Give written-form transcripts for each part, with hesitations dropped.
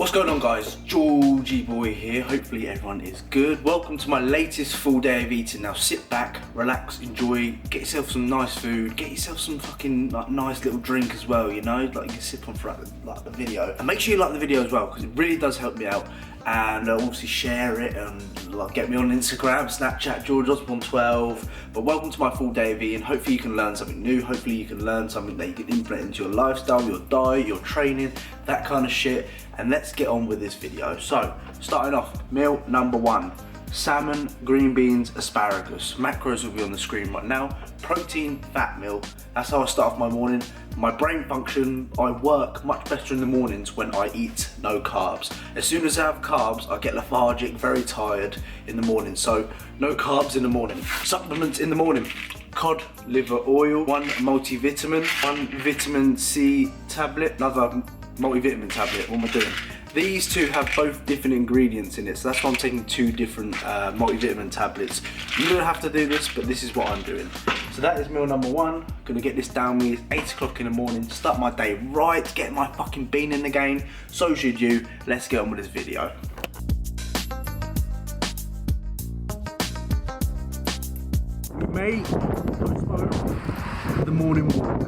What's going on, guys? Georgie boy here. Hopefully everyone is good. Welcome to my latest full day of eating. Now sit back, relax, enjoy, get yourself some nice food, get yourself some fucking nice little drink as well, you know, like you can sip on throughout the video. And make sure you like the video as well, because it really does help me out. And obviously share it and get me on Instagram, Snapchat, George Osborne 12. But welcome to my full day of eating. Hopefully you can learn something new. Hopefully you can learn something that you can implement into your lifestyle, your diet, your training, that kind of shit. And let's get on with this video. So, starting off, meal number one. Salmon, green beans, asparagus. Macros will be on the screen right now. Protein, fat meal. That's how I start off my morning. My brain function, I work much better in the mornings when I eat no carbs. As soon as I have carbs, I get lethargic, very tired in the morning. So, no carbs in the morning. Supplements in the morning. Cod liver oil, one multivitamin, one vitamin C tablet, another multivitamin tablet. What am I doing? These two have both different ingredients in it, so that's why I'm taking two different multivitamin tablets. You don't have to do this, but this is what I'm doing. So that is meal number one. Gonna get this down me. It's 8 o'clock in the morning. Start my day right, get my fucking bean in the game. So should you. Let's get on with this video. Mate, the morning walk.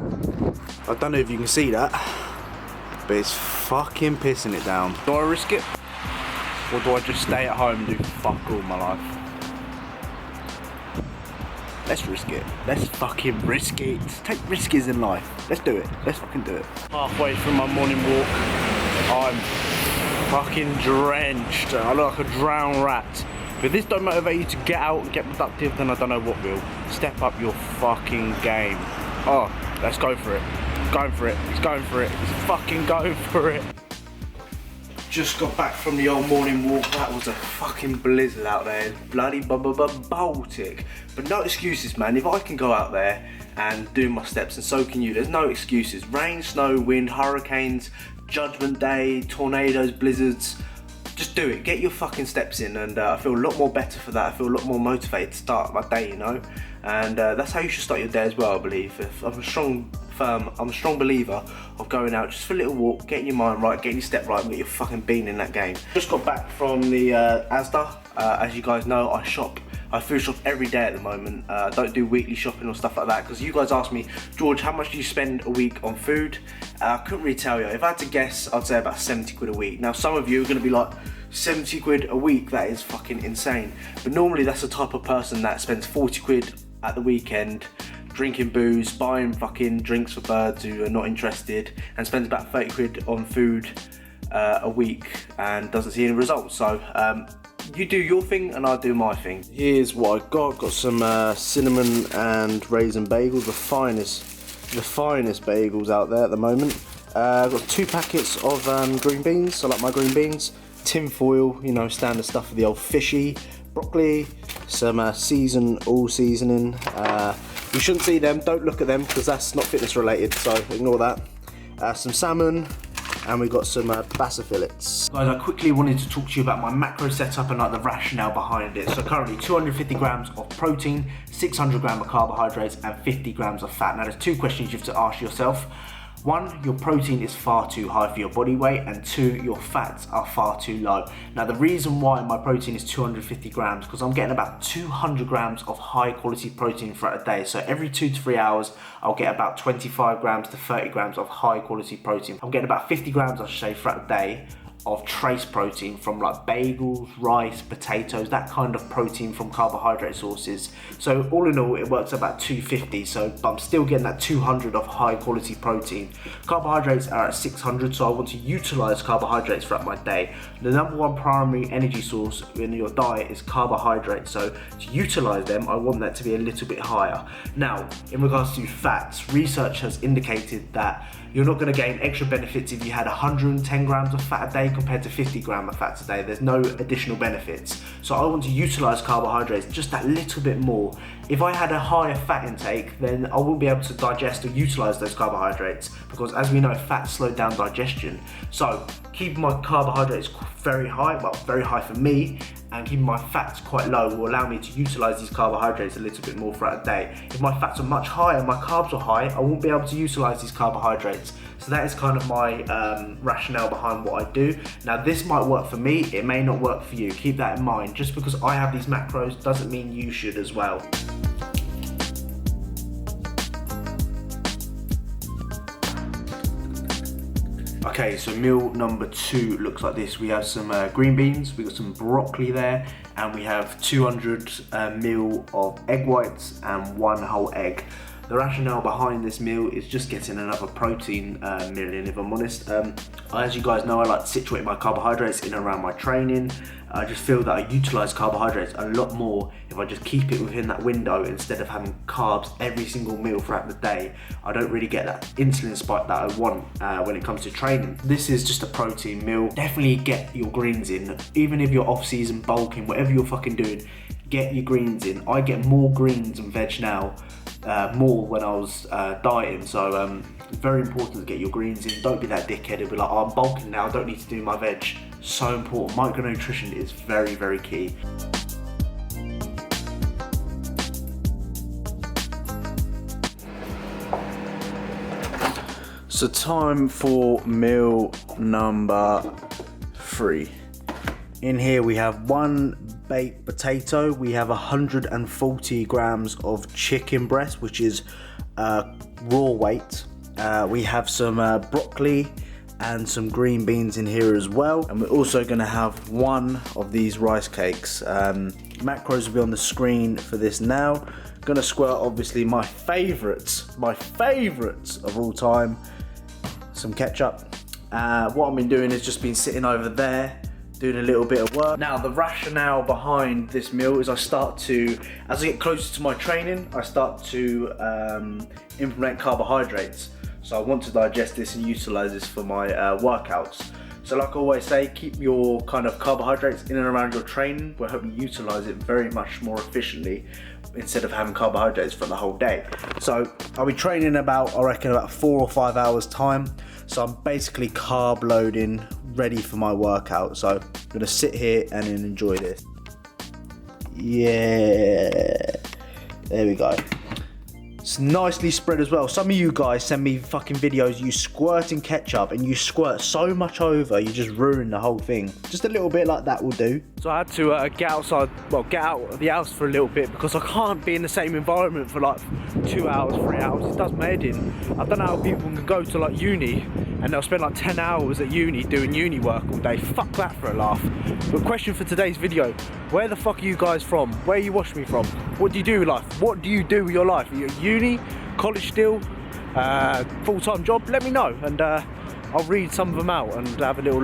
I don't know if you can see that, but it's fucking pissing it down. Do I risk it? Or do I just stay at home and do fuck all my life? Let's risk it. Let's fucking risk it. Take risks in life. Let's do it. Let's fucking do it. Halfway through my morning walk, I'm fucking drenched. I look like a drowned rat. If this don't motivate you to get out and get productive, then I don't know what will. Step up your fucking game. Oh, let's go for it. Going for it. He's going for it. He's fucking going for it. Just got back from the old morning walk. That was a fucking blizzard out there. Bloody Baltic. But no excuses, man. If I can go out there and do my steps, and so can you. There's no excuses. Rain, snow, wind, hurricanes, Judgment Day, tornadoes, blizzards. Just do it. Get your fucking steps in, and I feel a lot more better for that. I feel a lot more motivated to start my day, you know. And that's how you should start your day as well, I believe. I'm a strong believer of going out just for a little walk, getting your mind right, getting your step right, and get your fucking bean in that game. Just got back from the Asda. As you guys know, I food shop every day at the moment. Don't do weekly shopping or stuff like that, because you guys asked me, George, how much do you spend a week on food? I couldn't really tell you. If I had to guess, I'd say about 70 quid a week. Now, some of you are going to be like, 70 quid a week, that is fucking insane. But normally that's the type of person that spends 40 quid at the weekend drinking booze, buying fucking drinks for birds who are not interested, and spends about 30 quid on food a week and doesn't see any results. So you do your thing and I do my thing. Here's what I got. Got some cinnamon and raisin bagels, the finest bagels out there at the moment. I've got 2 packets of green beans. I like my green beans. Tin foil, you know, standard stuff for the old fishy. Broccoli, some all seasoning. You shouldn't see them, don't look at them, because that's not fitness related, so ignore that. Some salmon, and we've got some bassa fillets. Guys, I quickly wanted to talk to you about my macro setup and like the rationale behind it. So currently 250 grams of protein, 600 grams of carbohydrates, and 50 grams of fat. Now there's 2 questions you have to ask yourself. 1, your protein is far too high for your body weight, and 2, your fats are far too low. Now the reason why my protein is 250 grams, because I'm getting about 200 grams of high quality protein throughout a day. So every 2 to 3 hours, I'll get about 25 grams to 30 grams of high quality protein. I'm getting about 50 grams, I should say, throughout the day of trace protein from like bagels, rice, potatoes, that kind of protein from carbohydrate sources. So all in all, it works about 250, but I'm still getting that 200 of high quality protein. Carbohydrates are at 600, so I want to utilize carbohydrates throughout my day. The number one primary energy source in your diet is carbohydrates, so to utilize them, I want that to be a little bit higher. Now, in regards to fats, research has indicated that you're not going to gain extra benefits if you had 110 grams of fat a day compared to 50 grams of fat a day. There's no additional benefits. So I want to utilize carbohydrates just that little bit more. If I had a higher fat intake, then I wouldn't be able to digest or utilize those carbohydrates, because as we know, fat slows down digestion. So keeping my carbohydrates very high, well, very high for me, and keeping my fats quite low will allow me to utilize these carbohydrates a little bit more throughout the day. If my fats are much higher and my carbs are high, I won't be able to utilize these carbohydrates. So that is kind of my rationale behind what I do. Now this might work for me, it may not work for you. Keep that in mind. Just because I have these macros doesn't mean you should as well. Okay, so meal number 2 looks like this. We have some green beans, we got some broccoli there, and we have 200 ml of egg whites and 1 whole egg. The rationale behind this meal is just getting another protein meal in, if I'm honest. As you guys know, I like to situate my carbohydrates in and around my training. I just feel that I utilize carbohydrates a lot more if I just keep it within that window instead of having carbs every single meal throughout the day. I don't really get that insulin spike that I want when it comes to training. This is just a protein meal. Definitely get your greens in. Even if you're off season bulking, whatever you're fucking doing, get your greens in. I get more greens and veg now, more when I was dieting, so it's very important to get your greens in. Don't be that dickhead and be like, oh, I'm bulking now, I don't need to do my veg. So important. Micronutrition is very, very key. So time for meal number 3. In here we have 1 baked potato, we have 140 grams of chicken breast, which is raw weight. We have some broccoli and some green beans in here as well, and we're also going to have 1 of these rice cakes. Macros will be on the screen for this now. Going to squirt obviously my favourites of all time, some ketchup. What I've been doing is just been sitting over there doing a little bit of work. Now the rationale behind this meal is as I get closer to my training, I start to implement carbohydrates. So I want to digest this and utilize this for my workouts. So like I always say, keep your kind of carbohydrates in and around your training. We'll help you utilize it very much more efficiently instead of having carbohydrates for the whole day. So I'll be training about, I reckon, about 4 or 5 hours time. So I'm basically carb loading, ready for my workout. So I'm gonna sit here and then enjoy this. Yeah, there we go. It's nicely spread as well. Some of you guys send me fucking videos you squirting ketchup and you squirt so much over you just ruin the whole thing. Just a little bit like that will do. So I had to get outside, well, get out of the house for a little bit because I can't be in the same environment for like 2 hours, 3 hours. It does my head in. I don't know how people can go to like uni and they'll spend like 10 hours at uni doing uni work all day. Fuck that for a laugh. But question for today's video, where the fuck are you guys from? Where are you watching me from? What do you do with life? What do you do with your life? Are you at uni, college still, full-time job? Let me know and I'll read some of them out and have a little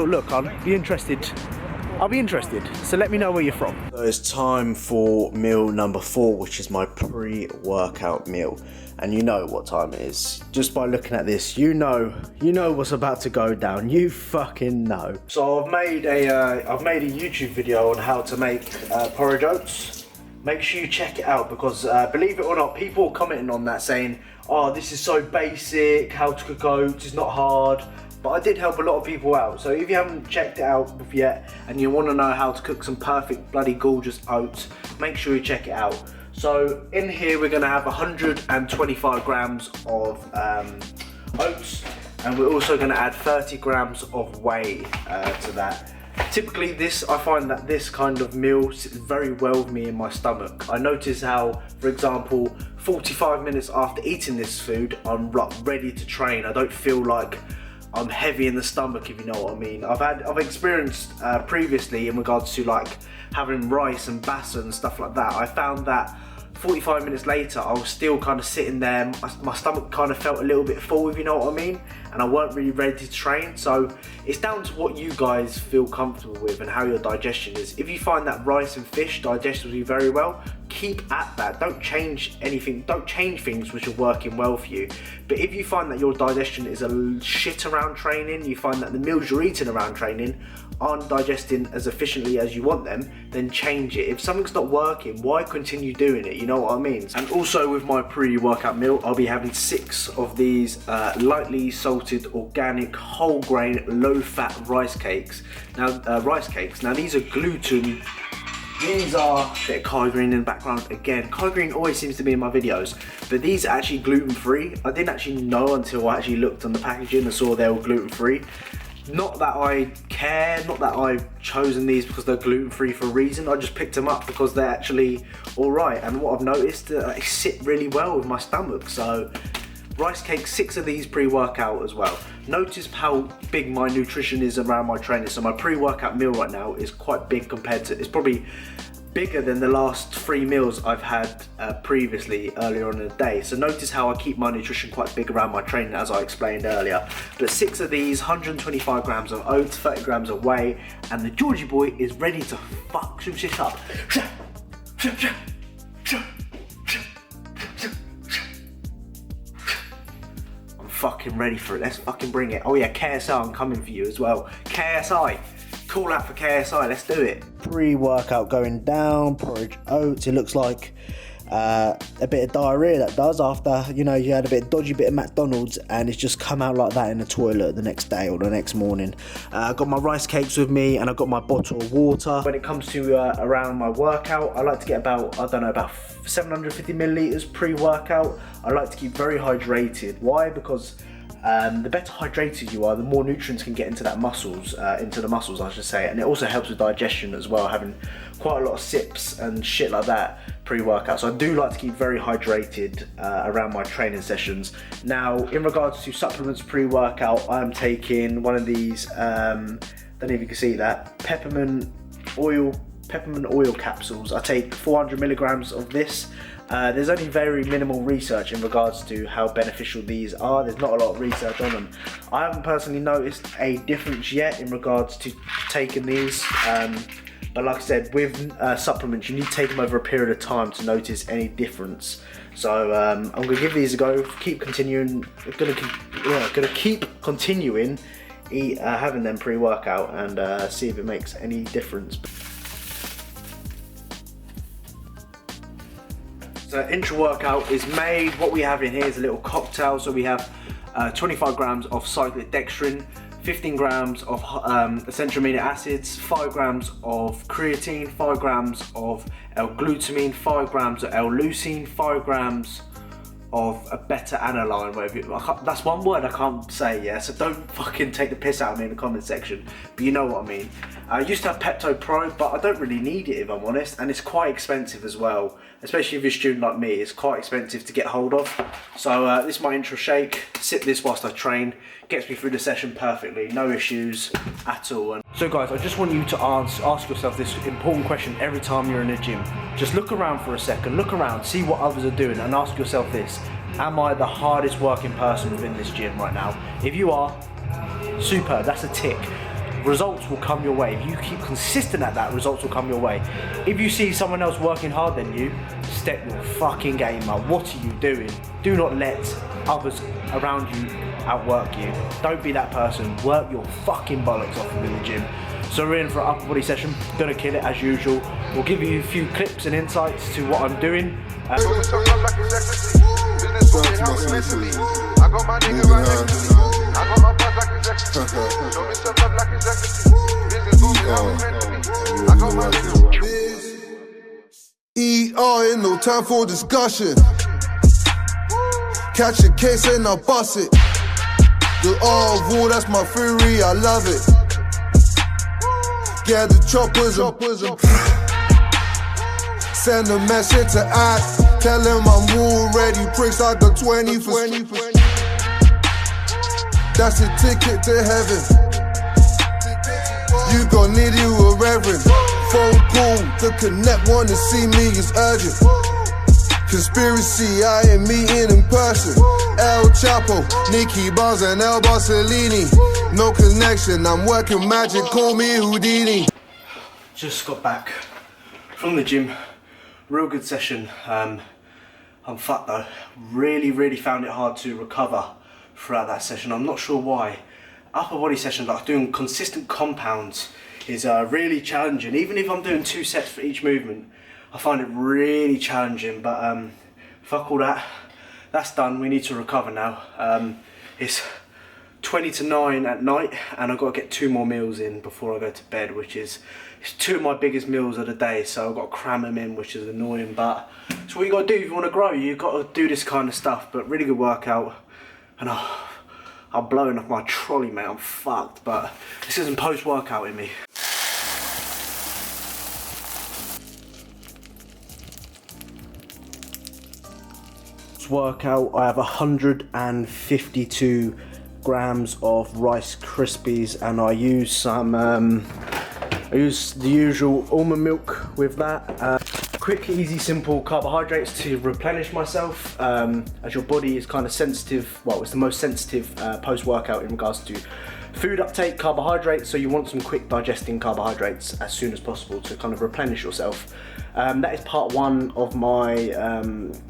look. I'll be interested, so let me know where you're from. So it's time for meal number 4, which is my pre-workout meal. And you know what time it is. Just by looking at this, you know what's about to go down. You fucking know. So I've made a YouTube video on how to make porridge oats. Make sure you check it out because believe it or not, people are commenting on that saying, oh, this is so basic, how to cook oats, it's not hard. But I did help a lot of people out. So if you haven't checked it out yet and you want to know how to cook some perfect bloody gorgeous oats, make sure you check it out. So in here we're going to have 125 grams of oats, and we're also going to add 30 grams of whey to that. Typically I find that this kind of meal sits very well with me in my stomach. I notice how, for example, 45 minutes after eating this food, I'm like ready to train. I don't feel like I'm heavy in the stomach, if you know what I mean. I've experienced previously in regards to like having rice and bassa and stuff like that. I found that 45 minutes later, I was still kind of sitting there, my stomach kind of felt a little bit full, if you know what I mean, and I weren't really ready to train. So it's down to what you guys feel comfortable with and how your digestion is. If you find that rice and fish digests with you very well, keep at that. Don't change anything. Don't change things which are working well for you. But if you find that your digestion is a shit around training, you find that the meals you're eating around training aren't digesting as efficiently as you want them, then change it. If something's not working, why continue doing it? You know what I mean? And also with my pre-workout meal, I'll be having 6 of these lightly salted, organic, whole grain, low-fat rice cakes. Now these are gluten. These are a bit of Kai Green in the background again. Kai Green always seems to be in my videos, but these are actually gluten-free. I didn't actually know until I actually looked on the packaging and saw they were gluten-free. Not that I care, not that I've chosen these because they're gluten-free for a reason. I just picked them up because they're actually alright. And what I've noticed, they sit really well with my stomach. So rice cakes, 6 of these pre-workout as well. Notice how big my nutrition is around my training. So my pre-workout meal right now is quite big compared to, it's probably bigger than the last 3 meals I've had previously earlier on in the day. So notice how I keep my nutrition quite big around my training, as I explained earlier. But 6 of these, 125 grams of oats, 30 grams of whey, and the Georgie boy is ready to fuck some shit up. I'm fucking ready for it. Let's fucking bring it. Oh yeah, KSI, I'm coming for you as well. KSI. Call out for KSI, let's do it. Pre-workout going down, porridge oats. It looks like a bit of diarrhea that does after, you know, you had a dodgy bit of McDonald's and it's just come out like that in the toilet the next day or the next morning. I got my rice cakes with me and I got my bottle of water. When it comes to around my workout, I like to get about, I don't know, about 750 milliliters pre-workout. I like to keep very hydrated. Why? Because the better hydrated you are, the more nutrients can get into the muscles, I should say, and it also helps with digestion as well, having quite a lot of sips and shit like that pre-workout. So I do like to keep very hydrated around my training sessions. Now, in regards to supplements pre-workout, I'm taking one of these, don't know if you can see that, peppermint oil capsules. I take 400 milligrams of this. There's only very minimal research in regards to how beneficial these are. There's not a lot of research on them. I haven't personally noticed a difference yet in regards to taking these. But like I said, with supplements, you need to take them over a period of time to notice any difference. So I'm gonna give these a go. Keep continuing. Gonna keep continuing having them pre-workout and see if it makes any difference. So intra-workout is made. What we have in here is a little cocktail. So we have 25 grams of cyclodextrin, 15 grams of essential amino acids, 5 grams of creatine, 5 grams of L-glutamine, 5 grams of L-leucine, 5 grams of a beta-aniline, that's one word I can't say, yeah, so don't fucking take the piss out of me in the comment section, but you know what I mean. I used to have Pepto Pro, but I don't really need it if I'm honest, and it's quite expensive as well, especially if you're a student like me. It's quite expensive to get hold of. So this is my intro shake. Sip this whilst I train, gets me through the session perfectly, no issues at all. And so guys, I just want you to ask yourself this important question every time you're in a gym. Just look around for a second, look around, see what others are doing, and ask yourself this: am I the hardest working person within this gym right now? If you are, super, that's a tick. Results will come your way. If you keep consistent at that, results will come your way. If you see someone else working hard than you, step your fucking game up. What are you doing? Do not let others around you outwork you. Don't be that person. Work your fucking bollocks off within the gym. So we're in for an upper body session. Gonna kill it as usual. We'll give you a few clips and insights to what I'm doing. Ain't no time for discussion. Catch a case and I'll bust it. The all that's my theory, I love it. Gather choppers and send a message to I. Tell him I'm already pricks out the 20 for 20. That's a ticket to heaven. You gon' need you a reverend. Phone call to connect, wanna see me is urgent. Conspiracy, I ain't meeting in person. El Chapo, Nicky Barnes and El Barcelini. No connection, I'm working magic, call me Houdini. Just got back from the gym, Real good session. I'm fucked though. Really found it hard to recover throughout that session. I'm not sure why. Upper body sessions, like doing consistent compounds, is really challenging. Even if I'm doing 2 sets for each movement, I find it really challenging. But fuck all that. That's done. We need to recover now. It's 20 to 9 at night, and I've got to get 2 more meals in before I go to bed, which is it's 2 of my biggest meals of the day, so I've got to cram them in, which is annoying. But it's what you got to do if you want to grow. You've got to do this kind of stuff. But really good workout, and I'm blowing off my trolley, mate. I'm fucked, but this isn't post-workout in me. Workout, I have 152 grams of Rice Krispies, and I use some I use the usual almond milk with that. Quick, easy, simple carbohydrates to replenish myself, as your body is kind of sensitive. Well, it's the most sensitive post-workout in regards to food uptake, carbohydrates, so you want some quick digesting carbohydrates as soon as possible to kind of replenish yourself. That is part 1 of my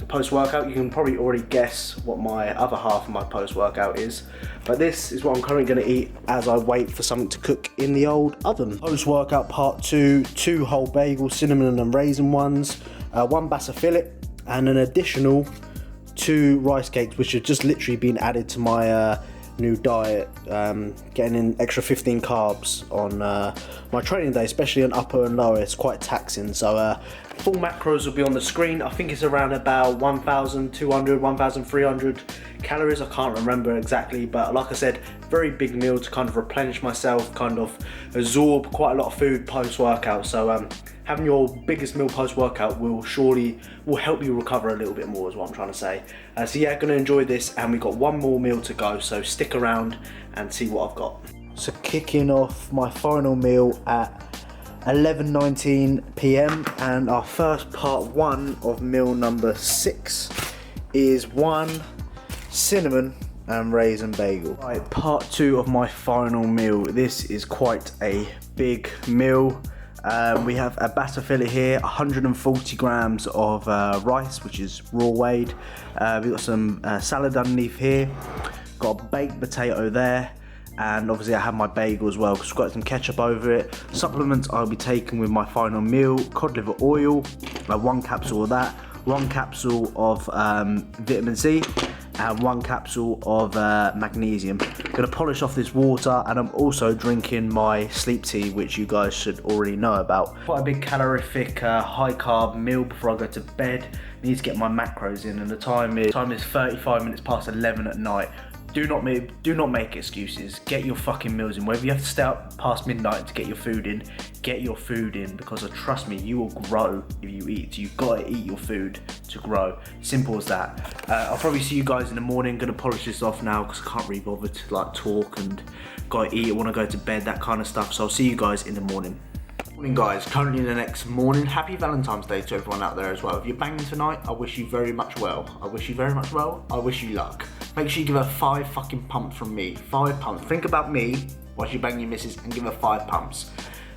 post-workout. You can probably already guess what my other half of my post-workout is, but this is what I'm currently going to eat as I wait for something to cook in the old oven. Post-workout part 2, 2 whole bagels, cinnamon and raisin ones, 1 Bassa fillet, and an additional 2 rice cakes, which have just literally been added to my new diet, getting in extra 15 carbs on my training day, especially on upper and lower. It's quite taxing, so full macros will be on the screen. I think it's around about 1,200, 1,300 calories. I can't remember exactly, but like I said, very big meal to kind of replenish myself, kind of absorb quite a lot of food post-workout. So having your biggest meal post-workout will help you recover a little bit more, is what I'm trying to say. So yeah, gonna enjoy this, and we've got 1 more meal to go, so stick around and see what I've got. So kicking off my final meal at 11:19 p.m, and our first part 1 of meal number 6 is 1 cinnamon and raisin bagel. Right, part 2 of my final meal. This is quite a big meal. We have a Bassa fillet here, 140 grams of rice, which is raw weighed. We've got some salad underneath here, got a baked potato there, and obviously I have my bagel as well because we've got some ketchup over it. Supplements I'll be taking with my final meal: cod liver oil, 1 capsule of that, 1 capsule of vitamin C, and 1 capsule of magnesium. I'm gonna polish off this water, and I'm also drinking my sleep tea, which you guys should already know about. Quite a big calorific, high carb meal before I go to bed. I need to get my macros in, and the time is 35 minutes past 11 at night. Do not make excuses. Get your fucking meals in. Whether you have to stay up past midnight to get your food in, get your food in, because trust me, you will grow if you eat. You've got to eat your food to grow. Simple as that. I'll probably see you guys in the morning. Gonna polish this off now because I can't really bother to like talk and gotta eat. I want to go to bed, that kind of stuff. So I'll see you guys in the morning. Morning guys, currently the next morning. Happy Valentine's Day to everyone out there as well. If you're banging tonight, I wish you very much well. I wish you very much well. I wish you luck. Make sure you give her 5 fucking pumps from me. 5 pumps. Think about me whilst you bang your missus and give her 5 pumps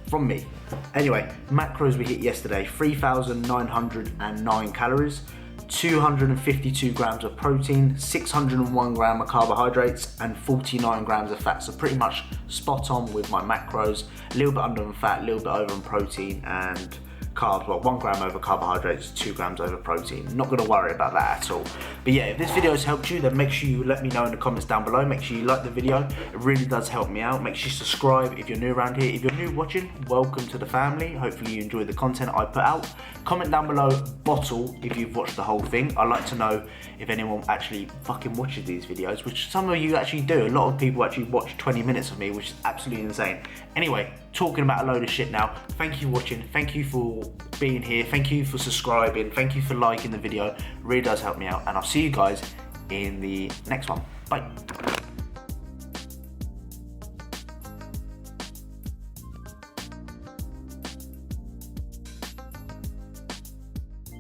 from me. Anyway, macros we hit yesterday: 3,909 calories, 252 grams of protein, 601 gram of carbohydrates, and 49 grams of fat. So pretty much spot on with my macros. A little bit under on fat, a little bit over on protein, and carbs. Well, 1 gram over carbohydrates, 2 grams over protein. Not gonna worry about that at all. But yeah, if this video has helped you, then make sure you let me know in the comments down below. Make sure you like the video. It really does help me out. Make sure you subscribe if you're new around here. If you're new watching, welcome to the family. Hopefully you enjoy the content I put out. Comment down below, bottle, if you've watched the whole thing. I'd like to know if anyone actually fucking watches these videos, which some of you actually do. A lot of people actually watch 20 minutes of me, which is absolutely insane. Anyway, talking about a load of shit now. Thank you for watching. Thank you for being here. Thank you for subscribing. Thank you for liking the video. It really does help me out. And I'll see you guys in the next one. Bye.